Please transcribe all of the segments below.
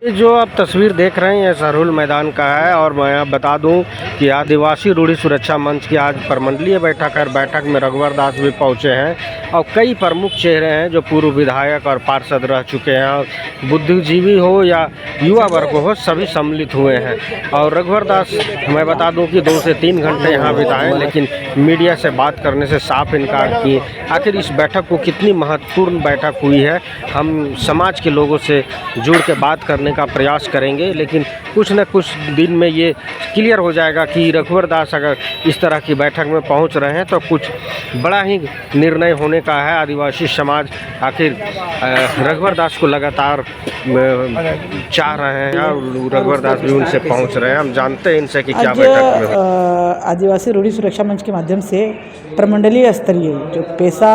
ये जो आप तस्वीर देख रहे हैं ये सरहुल मैदान का है और मैं आप बता दूं कि आदिवासी रूढ़ी सुरक्षा मंच की आज प्रमंडलीय बैठक है। बैठक में रघुवर दास भी पहुंचे हैं और कई प्रमुख चेहरे हैं जो पूर्व विधायक और पार्षद रह चुके हैं और बुद्धिजीवी हो या युवा वर्ग हो सभी सम्मिलित हुए हैं। और रघुवर दास मैं बता दूं कि 2 से 3 घंटे यहाँ बिताए, लेकिन मीडिया से बात करने से साफ इनकार किए। आखिर इस बैठक को कितनी महत्वपूर्ण बैठक हुई है, हम समाज के लोगों से जुड़ के बात करने का प्रयास करेंगे, लेकिन कुछ न कुछ दिन में ये क्लियर हो जाएगा कि रघुवर दास अगर इस तरह की बैठक में पहुंच रहे हैं तो कुछ बड़ा ही निर्णय होने का है। आदिवासी समाज आखिर रघुवर दास को लगातार चाह रहे हैं और रघुवर दास भी उनसे पहुंच रहे हैं। हम जानते हैं इनसे कि क्या बैठक में आदिवासी रूढ़ी सुरक्षा मंच के माध्यम से प्रमंडलीय स्तरीय जो पैसा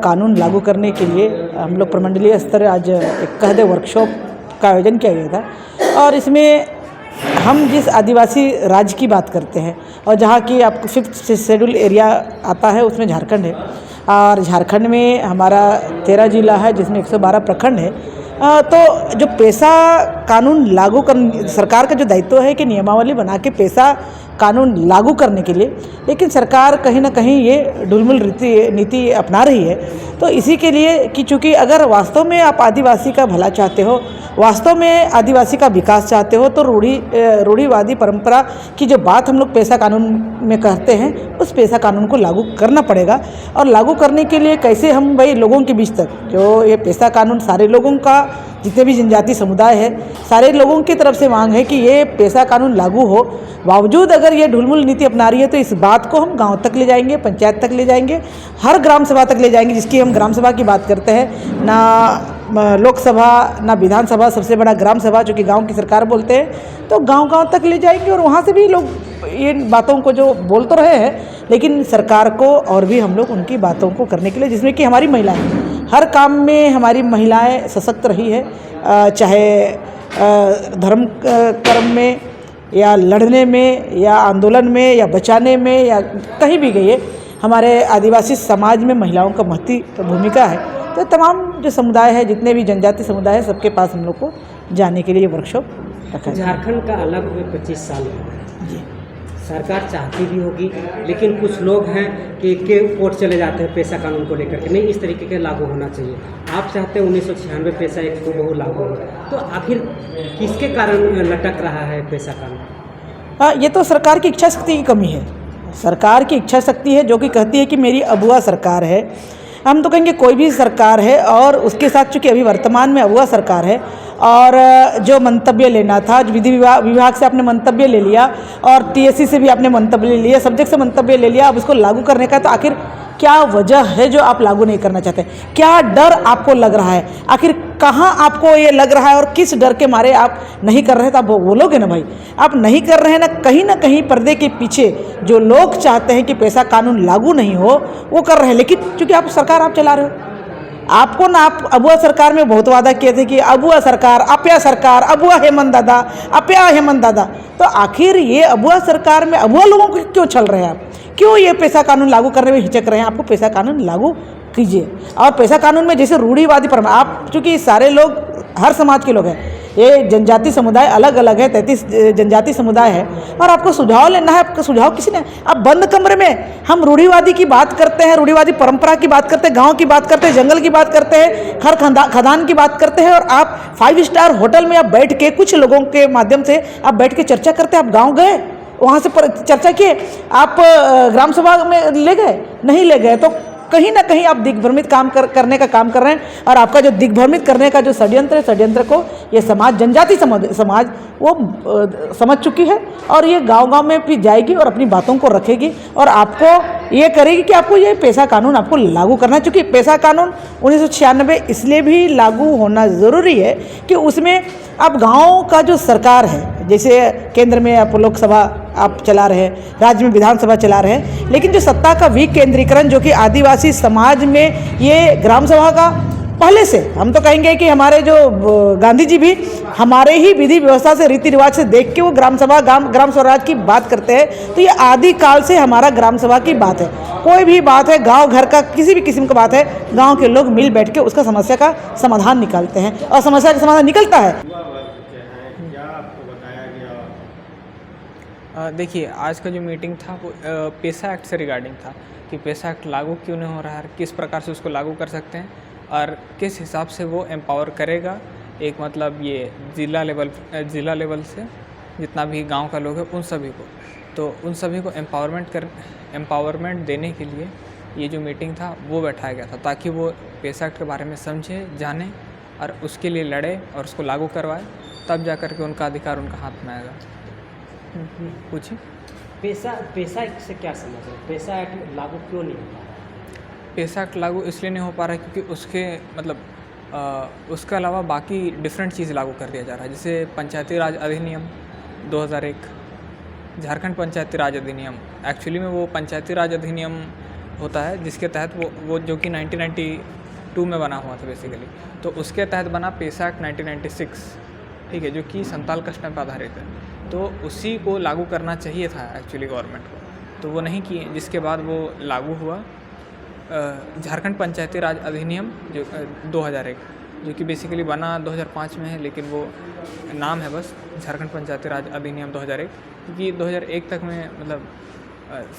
कानून लागू करने के लिए हम लोग प्रमंडलीय स्तर आज एक कहते वर्कशॉप का आयोजन किया गया था। और इसमें हम जिस आदिवासी राज्य की बात करते हैं और जहाँ की आपको 5th शेड्यूल एरिया आता है उसमें झारखंड है, और झारखंड में हमारा 13 जिला है जिसमें 112 प्रखंड है। तो जो पैसा कानून लागू कर सरकार का जो दायित्व है कि नियमावली बना के पैसा कानून लागू करने के लिए, लेकिन सरकार कहीं ना कहीं ये ढुलमुल नीति अपना रही है। तो इसी के लिए कि चूँकि अगर वास्तव में आप आदिवासी का भला चाहते हो, वास्तव में आदिवासी का विकास चाहते हो, तो रूढ़िवादी परंपरा की जो बात हम लोग पैसा कानून में कहते हैं उस पैसा कानून को लागू करना पड़ेगा। और लागू करने के लिए कैसे हम भाई लोगों के बीच तक जो ये पैसा कानून सारे लोगों का, जितने भी जनजाति समुदाय है सारे लोगों की तरफ से मांग है कि ये पैसा कानून लागू हो। बावजूद अगर ये ढुलमुल नीति अपना रही है तो इस बात को हम गांव तक ले जाएंगे, पंचायत तक ले जाएंगे, हर ग्राम सभा तक ले जाएंगे, जिसकी हम ग्राम सभा की बात करते हैं। ना लोकसभा ना विधानसभा, सबसे बड़ा ग्राम सभा जो कि गांव की सरकार बोलते हैं, तो गांव-गांव तक ले जाएंगे। और वहाँ से भी लोग इन बातों को जो बोल तो रहे हैं, लेकिन सरकार को और भी हम लोग उनकी बातों को करने के लिए, जिसमें कि हमारी महिलाएं हर काम में हमारी महिलाएं सशक्त रही है, चाहे धर्म कर्म में या लड़ने में या आंदोलन में या बचाने में या कहीं भी गई है, हमारे आदिवासी समाज में महिलाओं का महत्वपूर्ण भूमिका है। तो तमाम जो समुदाय है, जितने भी जनजाति समुदाय है, सबके पास हम लोग को जाने के लिए वर्कशॉप रखा है। झारखंड का अलग हुए 25 साल जी, सरकार चाहती भी होगी, लेकिन कुछ लोग हैं कि कोर्ट चले जाते हैं पैसा कानून को लेकर के, नहीं इस तरीके के लागू होना चाहिए। आप चाहते हैं 1996 पैसा एक को बहु लागू हो, तो आखिर किसके कारण लटक रहा है पैसा कानून? ये तो सरकार की इच्छा शक्ति की कमी है। सरकार की इच्छा शक्ति है जो कि कहती है कि मेरी अबुआ सरकार है। हम तो कहेंगे कोई भी सरकार है, और उसके साथ चूँकि अभी वर्तमान में अबुआ सरकार है, और जो मंतव्य लेना था, विधि विभाग से आपने मंतव्य ले लिया और TSC से भी आपने मंतव्य ले लिया, सब्जेक्ट से मंतव्य ले लिया, अब उसको लागू करने का, तो आखिर क्या वजह है जो आप लागू नहीं करना चाहते? क्या डर आपको लग रहा है? आखिर कहाँ आपको ये लग रहा है और किस डर के मारे आप नहीं कर रहे? तो आप बोलोगे ना भाई, आप नहीं कर रहे हैं ना कहीं पर्दे के पीछे जो लोग चाहते हैं कि पैसा कानून लागू नहीं हो वो कर रहे हैं। लेकिन चूँकि आप सरकार आप चला रहे हो, आपको ना, आप अबुआ सरकार में बहुत वादा किए थे कि अबुआ सरकार, अप्या सरकार, अबुआ हेमंत दादा, अप्या हेमंत दादा। तो आखिर ये अबुआ सरकार में अबुआ लोगों को क्यों छल रहे हैं आप? क्यों ये पैसा कानून लागू करने में हिचक रहे हैं? आपको पैसा कानून लागू कीजिए। और पैसा कानून में जैसे रूढ़िवादी परंपरा, आप चूँकि सारे लोग हर समाज के लोग हैं, ये जनजाति समुदाय अलग अलग है, 33 जनजाति समुदाय है, और आपको सुझाव लेना है। आपका सुझाव किसी ने, आप बंद कमरे में हम रूढ़िवादी की बात करते हैं, रूढ़िवादी परंपरा की बात करते हैं, गांव की बात करते हैं, जंगल की बात करते हैं, हर खदान की बात करते हैं, और आप 5 स्टार होटल में आप बैठ के कुछ लोगों के माध्यम से आप बैठ के चर्चा करते हैं। आप गाँव गए, वहाँ से चर्चा किए, आप ग्राम सभा में ले गए, नहीं ले गए, तो कहीं ना कहीं आप दिग्भ्रमित करने का काम कर रहे हैं। और आपका जो दिग्भ्रमित करने का जो षड्यंत्र है, षड्यंत्र को ये समाज, जनजाति समाज वो समझ चुकी है, और ये गांव-गांव में भी जाएगी और अपनी बातों को रखेगी और आपको ये करेगी कि आपको ये पैसा कानून आपको लागू करना है। चूँकि पैसा कानून 1996 इसलिए भी लागू होना ज़रूरी है कि उसमें अब गाँव का जो सरकार है, जैसे केंद्र में आप लोकसभा आप चला रहे हैं, राज्य में विधानसभा चला रहे हैं, लेकिन जो सत्ता का विकेंद्रीकरण जो कि आदिवासी समाज में ये ग्राम सभा का पहले से, हम तो कहेंगे कि हमारे जो गांधी जी भी हमारे ही विधि व्यवस्था से, रीति रिवाज से देख के वो ग्राम सभा ग्राम स्वराज की बात करते हैं। तो ये आदि काल से हमारा ग्राम सभा की बात है। कोई भी बात है, गांव घर का किसी भी किस्म का बात है, गांव के लोग मिल बैठ के उसका समस्या का समाधान निकालते हैं और समस्या का समाधान निकलता है। देखिए, आज का जो मीटिंग था वो पेसा एक्ट से रिगार्डिंग था कि पेसा एक्ट लागू क्यों नहीं हो रहा है, किस प्रकार से उसको लागू कर सकते हैं और किस हिसाब से वो एम्पावर करेगा एक मतलब ये ज़िला लेवल से जितना भी गांव का लोग है उन सभी को, तो उन सभी को एम्पावरमेंट देने के लिए ये जो मीटिंग था वो बैठाया गया था ताकि वो पेसा एक्ट के बारे में समझे, जाने और उसके लिए लड़े और उसको लागू करवाए, तब जा कर के उनका अधिकार उनका हाथ में आएगा। पूछिए। पेसा एक्ट से क्या समझ है, पेसा एक्ट लागू क्यों नहीं हो पा रहा? पेसा एक्ट लागू इसलिए नहीं हो पा रहा है क्योंकि उसके मतलब उसके अलावा बाकी डिफरेंट चीज़ लागू कर दिया जा रहा है, जैसे पंचायती राज अधिनियम 2001, झारखंड पंचायती राज अधिनियम। एक्चुअली में वो पंचायती राज अधिनियम होता है जिसके तहत वो जो कि 1992 में बना हुआ था बेसिकली, तो उसके तहत बना पेसा एक्ट 1996, ठीक है, जो कि संताल कस्टम पर आधारित है। तो उसी को लागू करना चाहिए था एक्चुअली गवर्नमेंट को, तो वो नहीं किए, जिसके बाद वो लागू हुआ झारखंड पंचायती राज अधिनियम जो 2001, जो कि बेसिकली बना 2005 में है, लेकिन वो नाम है बस झारखंड पंचायती राज अधिनियम 2001, क्योंकि 2001 तक में मतलब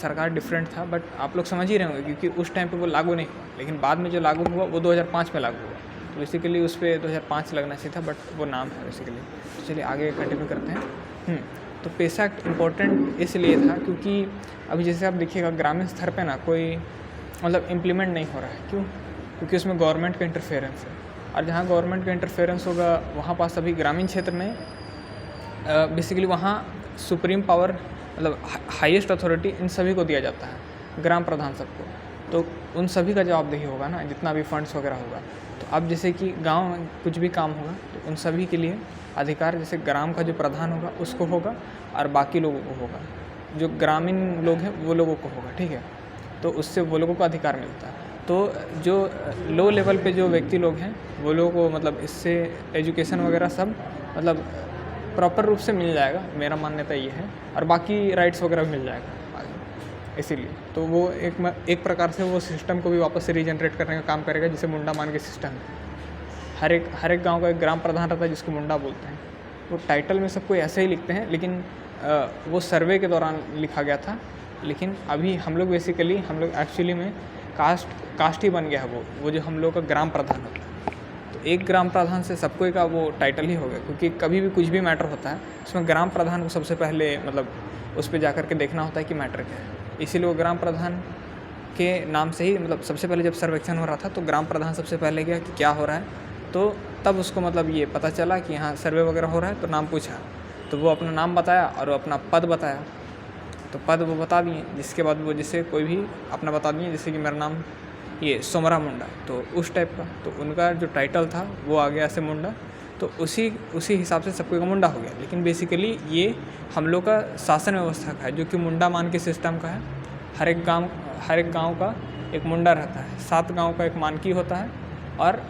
सरकार डिफरेंट था, बट आप लोग समझ ही रहे होंगे क्योंकि उस टाइम पे वो लागू नहीं हुआ, लेकिन बाद में जो लागू हुआ वो 2005 में लागू हुआ, तो बेसिकली उस पर 2005 लगना चाहिए था, बट वो नाम है बेसिकली। तो चलिए आगे कंटिन्यू करते हैं। तो पेसा एक्ट इम्पोर्टेंट इसलिए था क्योंकि अभी जैसे आप देखिएगा ग्रामीण स्तर पे ना कोई मतलब इम्प्लीमेंट नहीं हो रहा है। क्यों? क्योंकि उसमें गवर्नमेंट का इंटरफेरेंस है, और जहाँ गवर्नमेंट का इंटरफेरेंस होगा वहाँ पास अभी ग्रामीण क्षेत्र में बेसिकली वहाँ सुप्रीम पावर मतलब हाईएस्ट अथॉरिटी इन सभी को दिया जाता है, ग्राम प्रधान सबको, तो उन सभी का जवाबदेही होगा ना, जितना भी फंड्स वगैरह होगा। तो अब जैसे कि गांव में कुछ भी काम होगा तो उन सभी के लिए अधिकार जैसे ग्राम का जो प्रधान होगा उसको होगा और बाकी लोगों को होगा, जो ग्रामीण लोग हैं वो लोगों को होगा, ठीक है। तो उससे वो लोगों को अधिकार मिलता है। तो जो लो लेवल पे जो व्यक्ति लोग हैं वो लोगों को मतलब इससे एजुकेशन वगैरह सब मतलब प्रॉपर रूप से मिल जाएगा, मेरा मान्यता ये है, और बाकी राइट्स वगैरह भी मिल जाएगा आगे। इसीलिए तो वो एक प्रकार से वो सिस्टम को भी वापस से रीजनरेट करने का काम करेगा, जिसे मुंडा मान के सिस्टम है। हर एक गांव का एक ग्राम प्रधान रहता है जिसको मुंडा बोलते हैं। वो टाइटल में सब कोई ऐसे ही लिखते हैं, लेकिन वो सर्वे के दौरान लिखा गया था, लेकिन अभी हम लोग एक्चुअली में कास्ट ही बन गया है वो जो हम लोग का ग्राम प्रधान होता है। तो एक ग्राम प्रधान से सबको का वो टाइटल ही हो गया, क्योंकि कभी भी कुछ भी मैटर होता है उसमें ग्राम प्रधान को सबसे पहले मतलब उस पर जा कर के देखना होता है कि मैटर क्या है। इसीलिए वो ग्राम प्रधान के नाम से ही मतलब सबसे पहले जब सर्वेक्षण हो रहा था तो ग्राम प्रधान सबसे पहले गया कि क्या हो रहा है, तो तब उसको मतलब ये पता चला कि यहाँ सर्वे वगैरह हो रहा है, तो नाम पूछा, तो वो अपना नाम बताया और वो अपना पद बताया, तो पद वो बता दिए, जिसके बाद वो जैसे कोई भी अपना बता दिए, जैसे कि मेरा नाम ये सोमरा मुंडा, तो उस टाइप का, तो उनका जो टाइटल था वो आ गया ऐसे मुंडा, तो उसी हिसाब से सबको का मुंडा हो गया। लेकिन बेसिकली ये हम लोग का शासन व्यवस्था का है, जो कि मुंडा मान के सिस्टम का है। हर एक गांव का एक मुंडा रहता है, 7 गांव का एक मानकी होता है, और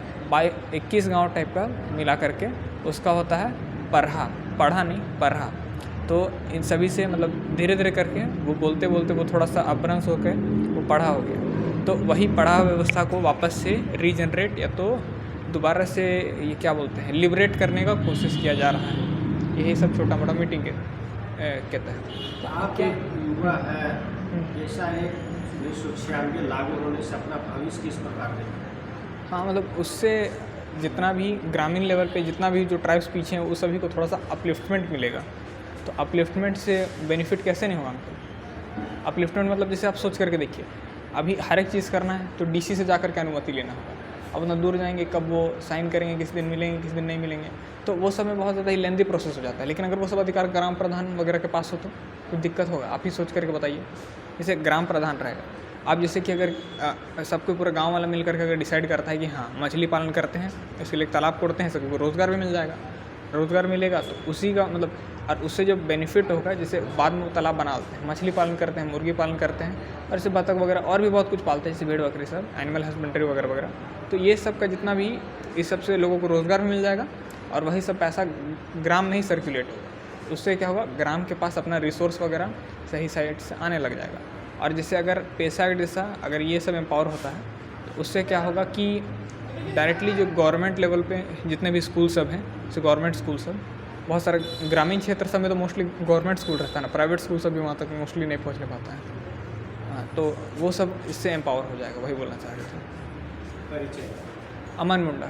21 गांव टाइप का मिला करके उसका होता है पढ़ा नहीं पढ़ा। तो इन सभी से मतलब धीरे धीरे करके वो बोलते वो थोड़ा सा अपभ्रंश होकर वो पढ़ा हो गया। तो वही पढ़ा व्यवस्था को वापस से रीजनरेट या तो दोबारा से ये क्या बोलते हैं लिबरेट करने का कोशिश किया जा रहा है। यही सब छोटा मोटा मीटिंग कहता है। तो आपके युवा है ऐसा है 1996 लागू होने से अपना भविष्य किस प्रकार देखते हैं? हाँ, मतलब उससे जितना भी ग्रामीण लेवल पे जितना भी जो ट्राइब्स पीछे हैं उस सभी को थोड़ा सा अपलिफ्टमेंट मिलेगा। तो अपलिफ्टमेंट से बेनिफिट कैसे नहीं होगा हमको? अपलिफ्टमेंट मतलब जैसे आप सोच करके देखिए, अभी हर एक चीज़ करना है तो डीसी से जाकर के अनुमति लेना होगा। अब उतना दूर जाएंगे, कब वो साइन करेंगे, किस दिन मिलेंगे, किस दिन नहीं मिलेंगे, तो वो सब में बहुत ज़्यादा ही लेंदी प्रोसेस हो जाता है। लेकिन अगर वो सब अधिकार ग्राम प्रधान वगैरह के पास हो तो कुछ दिक्कत होगा? आप ही सोच करके बताइए। जैसे ग्राम प्रधान रहेगा, आप जैसे कि अगर सबको पूरा गांव वाला मिल करके अगर डिसाइड करता है कि हाँ मछली पालन करते हैं, इसके लिए तालाब कोड़ते हैं, सबको रोज़गार भी मिल जाएगा। रोज़गार मिलेगा तो उसी का मतलब और उससे जो बेनिफिट होगा, जैसे बाद में वो तालाब बना देते हैं, मछली पालन करते हैं, मुर्गी पालन करते हैं, और जैसे बतख वगैरह और भी बहुत कुछ पालते हैं, जैसे भेड़ बकरी सब, एनिमल हस्बेंड्री वगैरह वगैरह। तो ये सब का जितना भी इस सब से लोगों को रोज़गार भी मिल जाएगा, और वही सब पैसा ग्राम में ही सर्कुलेट होगा। उससे क्या होगा, ग्राम के पास अपना रिसोर्स वगैरह सही साइड से आने लग जाएगा। और जैसे अगर पेसा जैसा अगर ये सब एम्पावर होता है तो उससे क्या होगा कि डायरेक्टली जो गवर्नमेंट लेवल पे जितने भी स्कूल सब हैं, जैसे गवर्नमेंट स्कूल सब, बहुत सारे ग्रामीण क्षेत्र सब में तो मोस्टली गवर्नमेंट स्कूल रहता है ना, प्राइवेट स्कूल सब भी वहाँ तक मोस्टली नहीं पहुँचने पाता है। हाँ, तो वो सब इससे एम्पावर हो जाएगा, वही बोलना चाह रहे थे। परिचय अमन मुंडा।